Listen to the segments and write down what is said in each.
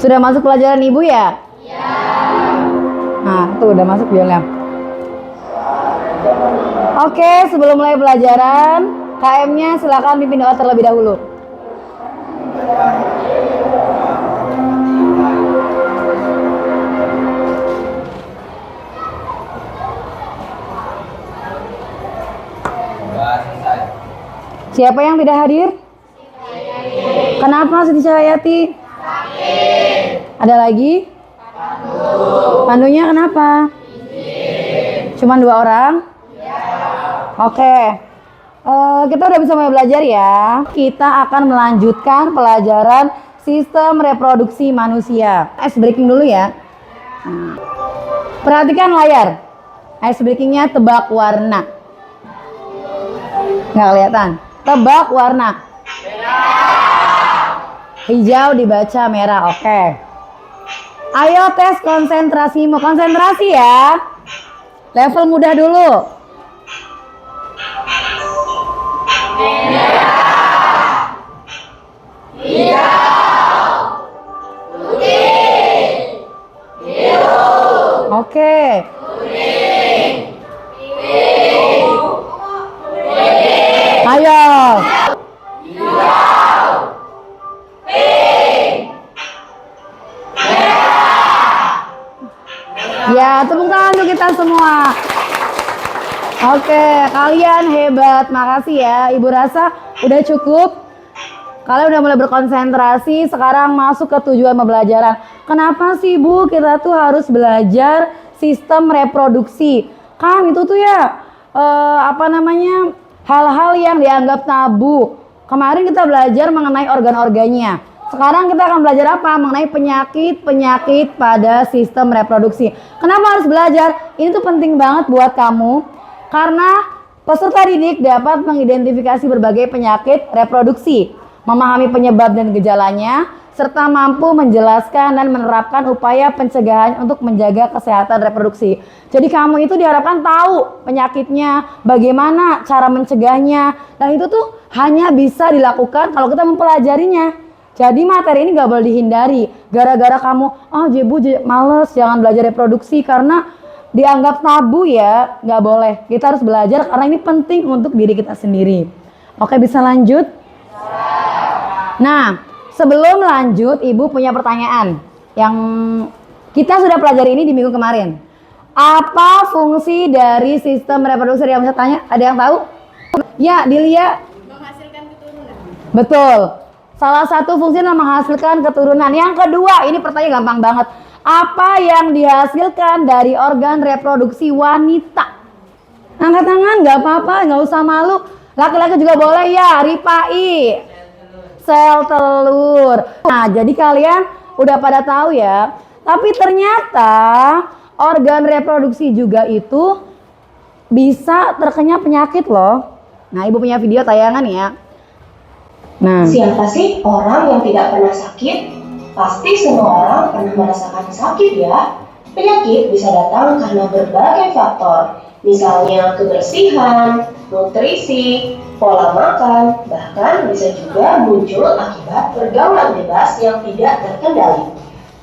Sudah masuk pelajaran Ibu ya? Iya. Nah, tuh udah masuk filenya. Oke, sebelum mulai pelajaran, KM-nya silakan pimpin doa terlebih dahulu. Siapa yang tidak hadir? Kenapa Siti Cahyati? Ada lagi? Pandunya kenapa? Cuman 2 orang? Oke. Kita udah bisa mulai belajar ya. Kita akan melanjutkan pelajaran sistem reproduksi manusia. Ice breaking dulu ya. Perhatikan layar. Ice breakingnya tebak warna. Nggak kelihatan. Tebak warna. Hijau dibaca merah. Oke. Ayo tes konsentrasimu. Konsentrasi ya. Level mudah dulu. Merah, hijau, putih, biru. Oke. Kuning, pink, ayo. Hijau, pink, merah. Ya, tepuk tangan untuk kita semua. Oke, kalian hebat. Makasih ya. Ibu rasa udah cukup. Kalian udah mulai berkonsentrasi. Sekarang masuk ke tujuan pembelajaran. Kenapa sih Bu kita tuh harus belajar sistem reproduksi? Kan itu tuh ya hal-hal yang dianggap tabu. Kemarin kita belajar mengenai organ-organnya. Sekarang kita akan belajar apa? Mengenai penyakit-penyakit pada sistem reproduksi. Kenapa harus belajar? Ini tuh penting banget buat kamu. Karena peserta didik dapat mengidentifikasi berbagai penyakit reproduksi, memahami penyebab dan gejalanya, serta mampu menjelaskan dan menerapkan upaya pencegahan untuk menjaga kesehatan reproduksi. Jadi kamu itu diharapkan tahu penyakitnya, bagaimana cara mencegahnya, dan itu tuh hanya bisa dilakukan kalau kita mempelajarinya. Jadi materi ini gak boleh dihindari. Gara-gara kamu, Bu males jangan belajar reproduksi karena dianggap tabu ya, nggak boleh. Kita harus belajar karena ini penting untuk diri kita sendiri. Oke, bisa lanjut? Nah, sebelum lanjut, Ibu punya pertanyaan yang kita sudah pelajari ini di minggu kemarin. Apa fungsi dari sistem reproduksi yang bisa tanya? Ada yang tahu? Ya, Dilia. Menghasilkan keturunan. Betul. Salah satu fungsinya menghasilkan keturunan. Yang kedua, ini pertanyaan gampang banget. Apa yang dihasilkan dari organ reproduksi wanita? Angkat tangan, nggak apa-apa, nggak usah malu. Laki-laki juga boleh ya, Ripai. Sel telur. Nah, jadi kalian udah pada tahu ya. Tapi ternyata organ reproduksi juga itu bisa terkena penyakit loh. Nah, Ibu punya video tayangan ya. Nah, siapa sih orang yang tidak pernah sakit? Pasti semua orang pernah merasakan sakit ya. Penyakit bisa datang karena berbagai faktor, misalnya kebersihan, nutrisi, pola makan, bahkan bisa juga muncul akibat pergaulan bebas yang tidak terkendali.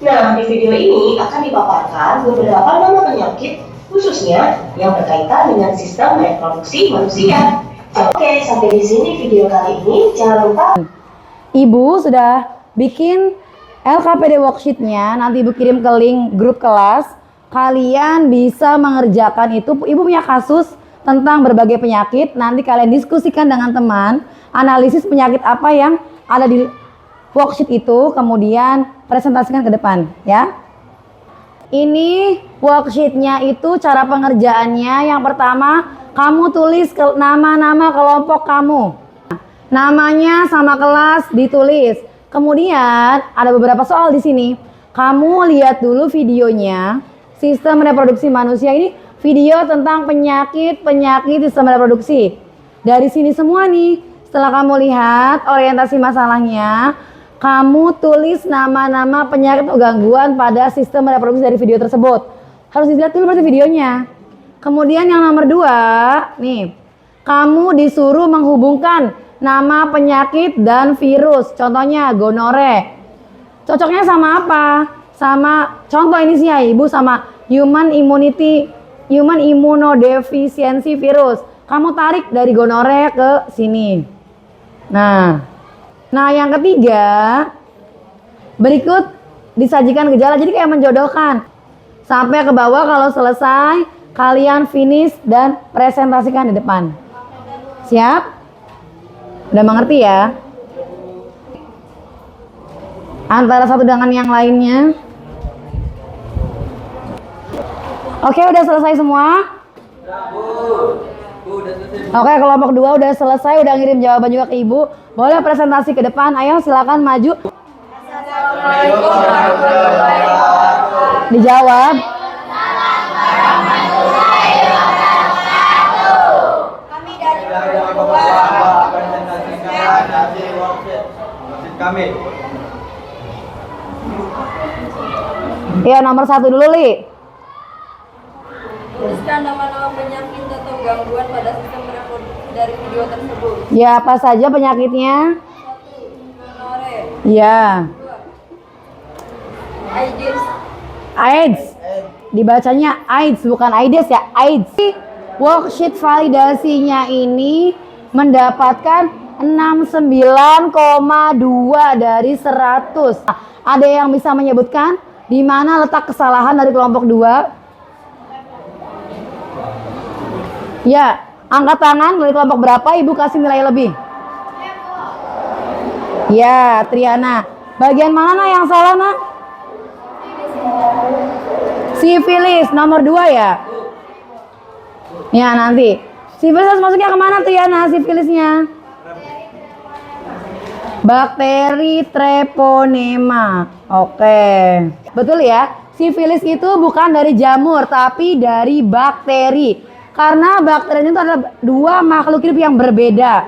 Nah, di video ini akan dipaparkan beberapa nama penyakit khususnya yang berkaitan dengan sistem reproduksi manusia. Oke, sampai di sini video kali ini. Jangan lupa Ibu sudah bikin LKPD worksheet-nya, nanti Ibu kirim ke link grup kelas. Kalian bisa mengerjakan itu. Ibu punya kasus tentang berbagai penyakit. Nanti kalian diskusikan dengan teman, analisis penyakit apa yang ada di worksheet itu, kemudian presentasikan ke depan ya. Ini worksheet-nya itu cara pengerjaannya. Yang pertama, kamu tulis nama-nama kelompok kamu. Namanya sama kelas ditulis. Kemudian ada beberapa soal di sini. Kamu lihat dulu videonya. Sistem reproduksi manusia ini video tentang penyakit sistem reproduksi. Dari sini semua nih. Setelah kamu lihat orientasi masalahnya, kamu tulis nama-nama penyakit atau gangguan pada sistem reproduksi dari video tersebut. Harus dilihat dulu berarti videonya. Kemudian yang nomor 2, nih. Kamu disuruh menghubungkan nama penyakit dan virus. Contohnya gonore. Cocoknya sama apa? Sama contoh ini sih ya Ibu, sama human immunodeficiency virus. Kamu tarik dari gonorrhea ke sini. Nah yang ketiga, berikut disajikan gejala, jadi kayak menjodohkan. Sampai ke bawah, kalau selesai kalian finish dan presentasikan di depan. Siap? Udah mengerti ya? Antara satu dengan yang lainnya. Oke, udah selesai semua? Oke, kelompok 2 udah selesai, udah ngirim jawaban juga ke Ibu. Boleh presentasi ke depan, ayo silakan maju. Assalamualaikum warahmatullahi wabarakatuh. Dijawab. Kami dari kelompok 2 presentasikan hasil worksheet kami. Ya, nomor 1 dulu, Li. Tuliskan nama-nama penyakit atau gangguan pada sistem reproduksi dari video tersebut. Ya, apa saja penyakitnya? 1. Gonorrhea. Ya. 2. AIDS. AIDS. Dibacanya AIDS, bukan AIDS ya, AIDS. Worksheet validasinya ini mendapatkan 69,2 dari 100. Ada yang bisa menyebutkan di mana letak kesalahan dari kelompok 2? Ya, angkat tangan dari kelompok berapa, Ibu kasih nilai lebih. Ya, Triana. Bagian mana nak yang salah nak? Sifilis, nomor 2 ya? Ya, nanti. Sifilis masuknya kemana Triana, sifilisnya? Bakteri treponema. Oke. Betul ya? Sifilis itu bukan dari jamur, tapi dari bakteri. Karena bakteri itu adalah 2 makhluk hidup yang berbeda.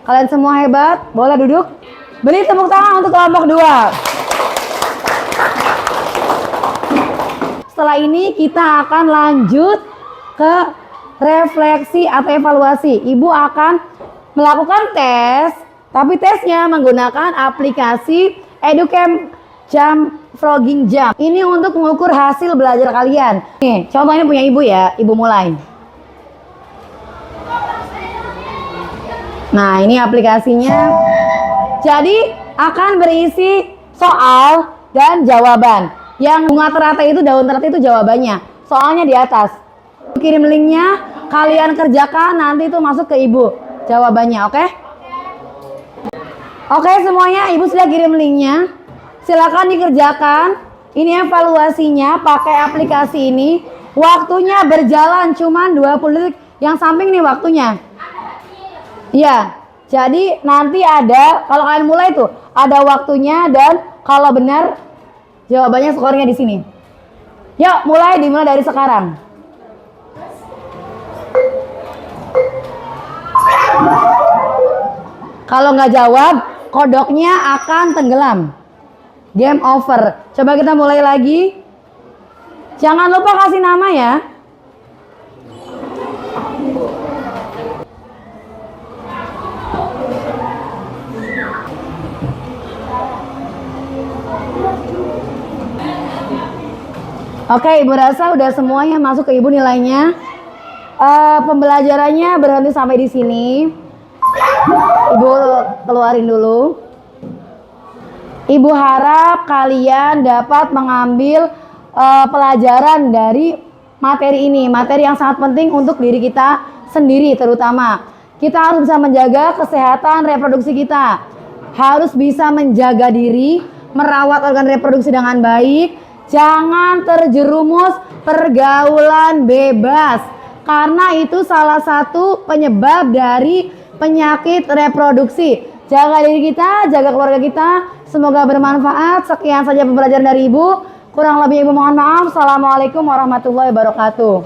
Kalian semua hebat. Boleh duduk? Beri tepuk tangan untuk kelompok 2. Setelah ini kita akan lanjut ke refleksi atau evaluasi. Ibu akan melakukan tes, tapi tesnya menggunakan aplikasi Educamp Jam Frogging Jam. Ini untuk mengukur hasil belajar kalian. Nih, contoh ini punya Ibu ya. Ibu mulai. Nah, ini aplikasinya. Jadi akan berisi soal dan jawaban. Yang bunga teratai itu, daun teratai itu jawabannya. Soalnya di atas. Kirim linknya, kalian kerjakan, nanti itu masuk ke Ibu jawabannya, oke? Oke semuanya, Ibu sudah kirim linknya. Silakan dikerjakan. Ini evaluasinya pakai aplikasi ini. Waktunya berjalan cuman 20 detik. Yang samping nih waktunya. Iya, jadi nanti ada, kalau kalian mulai tuh, ada waktunya dan kalau benar jawabannya skornya di sini. Yuk, dimulai dari sekarang. Kalau nggak jawab, kodoknya akan tenggelam. Game over. Coba kita mulai lagi. Jangan lupa kasih nama ya. Oke, Ibu rasa udah semuanya masuk ke Ibu nilainya. Pembelajarannya berhenti sampai di sini. Ibu keluarin dulu. Ibu harap kalian dapat mengambil pelajaran dari materi ini. Materi yang sangat penting untuk diri kita sendiri terutama. Kita harus bisa menjaga kesehatan reproduksi kita. Harus bisa menjaga diri, merawat organ reproduksi dengan baik. Jangan terjerumus pergaulan bebas. Karena itu salah satu penyebab dari penyakit reproduksi. Jaga diri kita, jaga keluarga kita. Semoga bermanfaat. Sekian saja pembelajaran dari Ibu. Kurang lebih Ibu mohon maaf. Assalamualaikum warahmatullahi wabarakatuh.